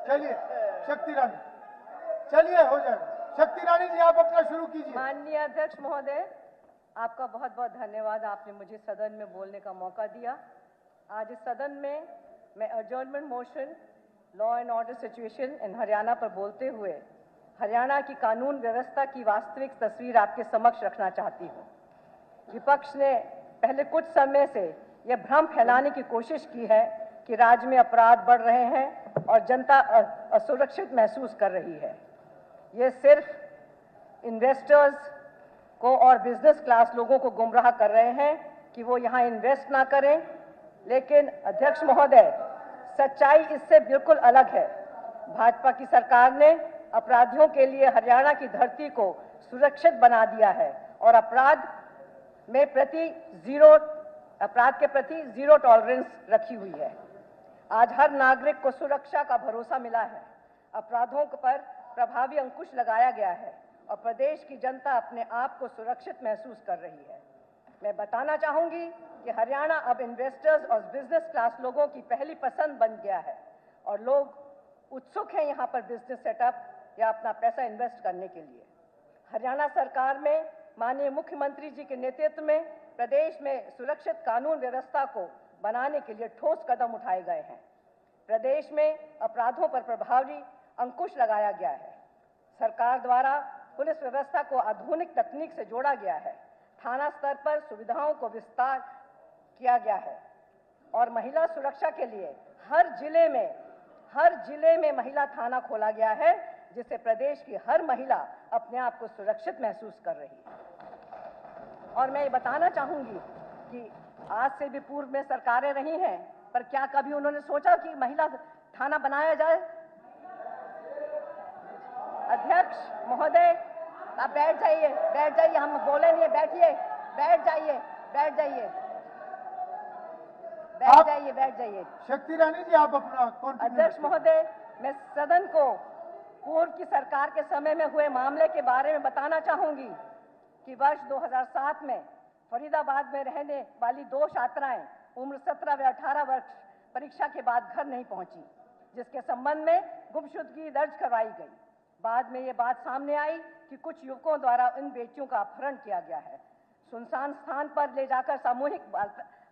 चलिए शक्ति रानी, चलिए हो जाएगा। शक्ति रानी जी आप अपना शुरू कीजिए। माननीय अध्यक्ष महोदय, आपका बहुत बहुत धन्यवाद, आपने मुझे सदन में बोलने का मौका दिया। आज इस सदन में मैं adjournment motion law and order situation in Haryana पर बोलते हुए हरियाणा की कानून व्यवस्था की वास्तविक तस्वीर आपके समक्ष रखना चाहती हूँ। विपक्ष ने पहले कुछ समय से यह भ्रम फैलाने की कोशिश की है कि राज्य में अपराध बढ़ रहे हैं और जनता असुरक्षित महसूस कर रही है। ये सिर्फ इन्वेस्टर्स को और बिजनेस क्लास लोगों को गुमराह कर रहे हैं कि वो यहाँ इन्वेस्ट ना करें, लेकिन अध्यक्ष महोदय, सच्चाई इससे बिल्कुल अलग है। भाजपा की सरकार ने अपराधियों के लिए हरियाणा की धरती को सुरक्षित बना दिया है और अपराध के प्रति जीरो टॉलरेंस रखी हुई है। आज हर नागरिक को सुरक्षा का भरोसा मिला है, अपराधों पर प्रभावी अंकुश लगाया गया है और प्रदेश की जनता अपने आप को सुरक्षित महसूस कर रही है। मैं बताना चाहूंगी कि हरियाणा अब इन्वेस्टर्स और बिजनेस क्लास लोगों की पहली पसंद बन गया है और लोग उत्सुक हैं यहाँ पर बिजनेस सेटअप या अपना पैसा इन्वेस्ट करने के लिए। हरियाणा सरकार में माननीय मुख्यमंत्री जी के नेतृत्व में प्रदेश में सुरक्षित कानून व्यवस्था को बनाने के लिए ठोस कदम उठाए गए हैं। प्रदेश में अपराधों पर प्रभावी अंकुश लगाया गया है। सरकार द्वारा पुलिस व्यवस्था को आधुनिक तकनीक से जोड़ा गया है। थाना स्तर पर सुविधाओं को विस्तार किया गया है और महिला सुरक्षा के लिए हर जिले में महिला थाना खोला गया है, जिससे प्रदेश की हर महिला अपने आप को सुरक्षित महसूस कर रही है। और मैं ये बताना चाहूंगी कि आज से भी पूर्व में सरकारें रही हैं, पर क्या कभी उन्होंने सोचा कि महिला थाना बनाया जाए? अध्यक्ष महोदय, आप बैठ जाइए, हम बोले नहीं, बैठिए, बैठ जाइए। शक्ति रानी जी आप अपना अध्यक्ष महोदय, मैं सदन को पूर्व की सरकार के समय में हुए मामले के बारे में बताना चाहूंगी कि वर्ष 2007 में फरीदाबाद में रहने वाली 2 छात्राएं उम्र 17 व 18 वर्ष परीक्षा के बाद घर नहीं पहुंची, जिसके संबंध में गुमशुदगी दर्ज करवाई गई। बाद में ये बात सामने आई कि कुछ युवकों द्वारा इन बेटियों का अपहरण किया गया है, सुनसान स्थान पर ले जाकर सामूहिक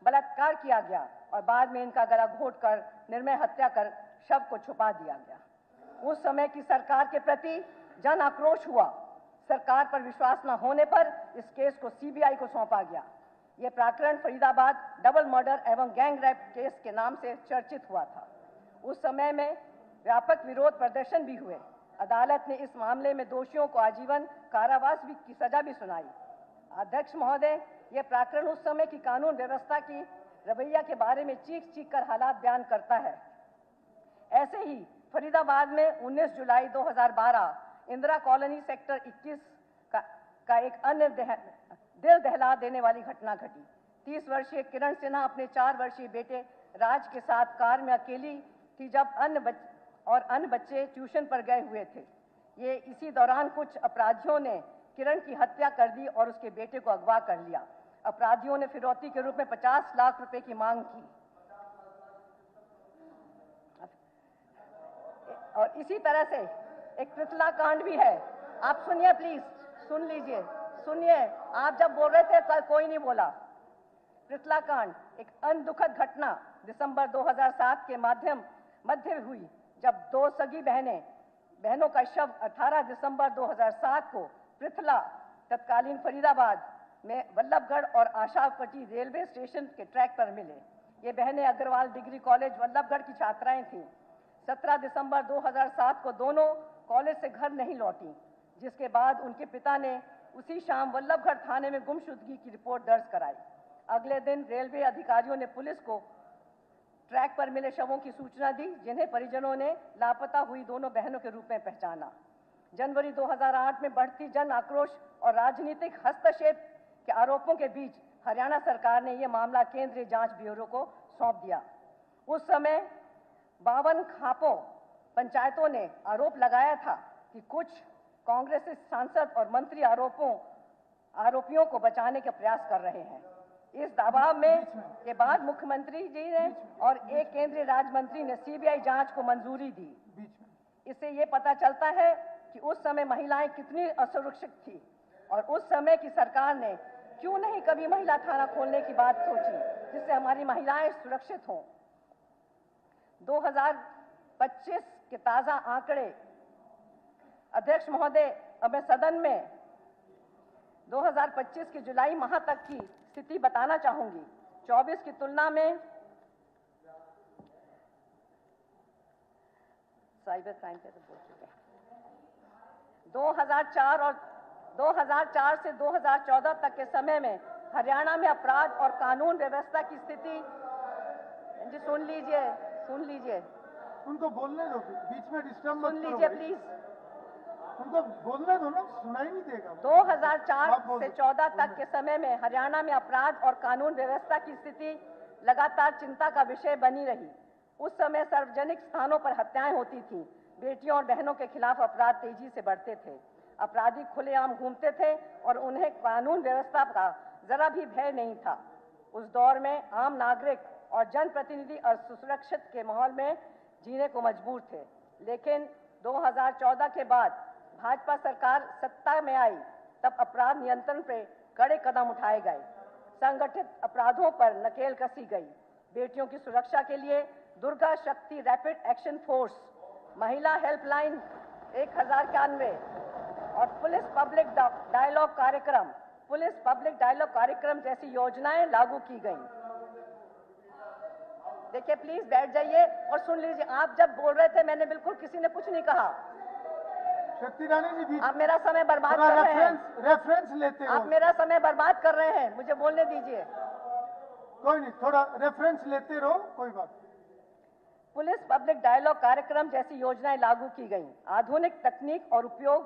बलात्कार किया गया और बाद में इनका गला घोंटकर निर्मम हत्या कर शव को छुपा दिया गया। उस समय की सरकार के प्रति जन आक्रोश हुआ। सरकार पर विश्वास न होने पर इस केस को सीबीआई को सौंपा गया। यह प्रकरण फरीदाबाद डबल मर्डर एवं गैंग रेप केस के नाम से चर्चित हुआ था। उस समय में व्यापक विरोध प्रदर्शन भी हुए। अदालत ने इस मामले में दोषियों को आजीवन कारावास की सजा भी सुनाई। अध्यक्ष महोदय, यह प्रकरण उस समय की कानून व्यवस्था की रवैया के बारे में चीख कर हालात बयान करता है। ऐसे ही फरीदाबाद में 19 जुलाई 2012 इंदिरा कॉलोनी सेक्टर 21 का एक अन्य दिल दहला देने वाली घटना घटी। 30 वर्षीय किरण सिन्हा अपने 4 वर्षीय बेटे राज के साथ कार में अकेली थी जब अन्य बच्चे ट्यूशन पर गए हुए थे। ये इसी दौरान कुछ अपराधियों ने किरण की हत्या कर दी और उसके बेटे को अगवा कर लिया। अपराधियों ने फिरौती के रूप में 50 लाख रुपए की मांग की और इसी तरह से एक पृथला कांड भी है। आप सुनिए, प्लीज सुन लीजिए, सुनिए। आप जब बोल रहे थे कल कोई नहीं बोला। पृथला कांड एक अन्य दुखद घटना दिसंबर 2007 के मध्य हुई, जब 2 सगी बहनों का शव 18 दिसंबर 2007 को पृथला तत्कालीन फरीदाबाद में वल्लभगढ़ और आशापट्टी रेलवे स्टेशन के ट्रैक पर मिले। ये बहनें अग्रवाल डिग्री कॉलेज वल्लभगढ़ की छात्राएं थीं। 17 दिसंबर 2007 को दोनों कॉलेज से घर नहीं लौटी, जिसके बाद उनके पिता ने उसी शाम वल्लभगढ़ थाने में गुमशुदगी की रिपोर्ट दर्ज कराई। अगले दिन रेलवे अधिकारियों ने पुलिस को ट्रैक पर मिले शवों की सूचना दी, जिन्हें परिजनों ने लापता हुई दोनों बहनों के रूप में पहचाना। जनवरी 2008 में बढ़ती जन आक्रोश और राजनीतिक हस्तक्षेप के आरोपों के बीच हरियाणा सरकार ने यह मामला केंद्रीय जांच ब्यूरो को सौंप दिया। उस समय 52 खापों पंचायतों ने आरोप लगाया था कि कुछ कांग्रेसी सांसद और मंत्री आरोपियों को बचाने का प्रयास कर रहे हैं। इस दबाव में के बाद मुख्यमंत्री जी ने और एक केंद्रीय राज्य मंत्री ने सीबीआई जांच को मंजूरी दी। इससे ये पता चलता है कि उस समय महिलाएं कितनी असुरक्षित थी और उस समय की सरकार ने क्यों नहीं कभी महिला थाना खोलने की बात सोची जिससे हमारी महिलाएं सुरक्षित हों। 2025 के ताजा आंकड़े अध्यक्ष महोदय, अब मैं सदन में 2025 के जुलाई माह तक की स्थिति बताना चाहूंगी। 24 की तुलना में साइबर क्राइम पे तो बोल चुके हैं। 2004 से 2014 तक के समय में हरियाणा में अपराध और कानून व्यवस्था की स्थिति, जी सुन लीजिए, उनको बोलने दो, बीच में डिस्टर्ब मत सुन करो लीजिए भाई। प्लीज। उनको बोलने दो ना, सुनाई नहीं देगा। 2004 आप बोलो। से 14 तक के समय में हरियाणा में अपराध और कानून व्यवस्था की स्थिति लगातार चिंता का विषय बनी रही। उस समय सार्वजनिक स्थानों पर हत्याएं होती थीं। बेटियों और बहनों के खिलाफ अपराध तेजी से बढ़ते थे। अपराधी खुलेआम घूमते थे और उन्हें कानून व्यवस्था का जरा भी भय नहीं था। उस दौर में आम नागरिक और जनप्रतिनिधि असुरक्षित के माहौल में जीने को मजबूर थे। लेकिन 2014 के बाद भाजपा सरकार सत्ता में आई, तब अपराध नियंत्रण पे कड़े कदम उठाए गए। संगठित अपराधों पर नकेल कसी गई। बेटियों की सुरक्षा के लिए दुर्गा शक्ति रैपिड एक्शन फोर्स, महिला हेल्पलाइन 1091 और पुलिस पब्लिक डायलॉग कार्यक्रम जैसी योजनाएं लागू की गई। देखिए, प्लीज बैठ जाइए और सुन लीजिए। आप जब बोल रहे थे मैंने बिल्कुल किसी ने कुछ नहीं कहा। शक्ति रानी जी, बीच आप मेरा समय बर्बाद कर रहे हैं। रेफरेंस लेते हो। आप मेरा समय बर्बाद कर रहे हैं, मुझे बोलने दीजिए। कोई नहीं, थोड़ा रेफरेंस लेते रहो, कोई बात नहीं। पुलिस पब्लिक डायलॉग कार्यक्रम जैसी योजनाएं लागू की गई। आधुनिक तकनीक और उपयोग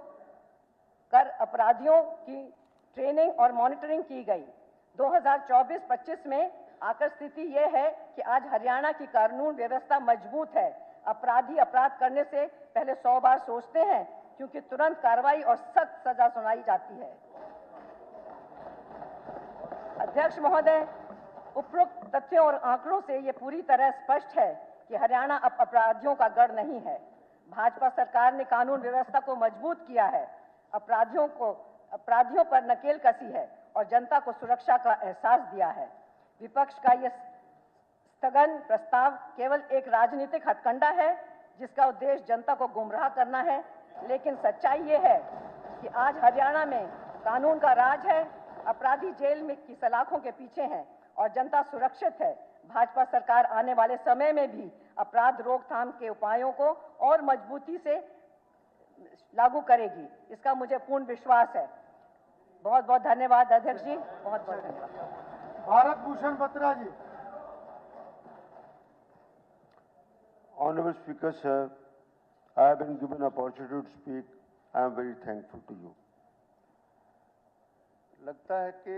कर अपराधियों की ट्रेनिंग और मॉनिटरिंग की गई। 2024-25 में आकर स्थिति यह है कि आज हरियाणा की कानून व्यवस्था मजबूत है। अपराधी अपराध करने से पहले 100 बार सोचते हैं, क्योंकि तुरंत कार्रवाई और सख्त सजा सुनाई जाती है। अध्यक्ष महोदय, उपरोक्त तथ्यों और आंकड़ों से ये पूरी तरह स्पष्ट है कि हरियाणा अब अपराधियों का गढ़ नहीं है। भाजपा सरकार ने कानून व्यवस्था को मजबूत किया है, अपराधियों पर नकेल कसी है और जनता को सुरक्षा का एहसास दिया है। विपक्ष का यह स्थगन प्रस्ताव केवल एक राजनीतिक हथकंडा है जिसका उद्देश्य जनता को गुमराह करना है। लेकिन सच्चाई ये है कि आज हरियाणा में कानून का राज है, अपराधी जेल में की सलाखों के पीछे हैं और जनता सुरक्षित है। भाजपा सरकार आने वाले समय में भी अपराध रोकथाम के उपायों को और मजबूती से लागू करेगी, इसका मुझे पूर्ण विश्वास है। बहुत बहुत धन्यवाद अध्यक्ष जी, बहुत बहुत धन्यवाद। भारत भूषण बत्रा जी। Honorable Speaker, sir, I have been given opportunity to speak. I am very thankful to you. लगता है कि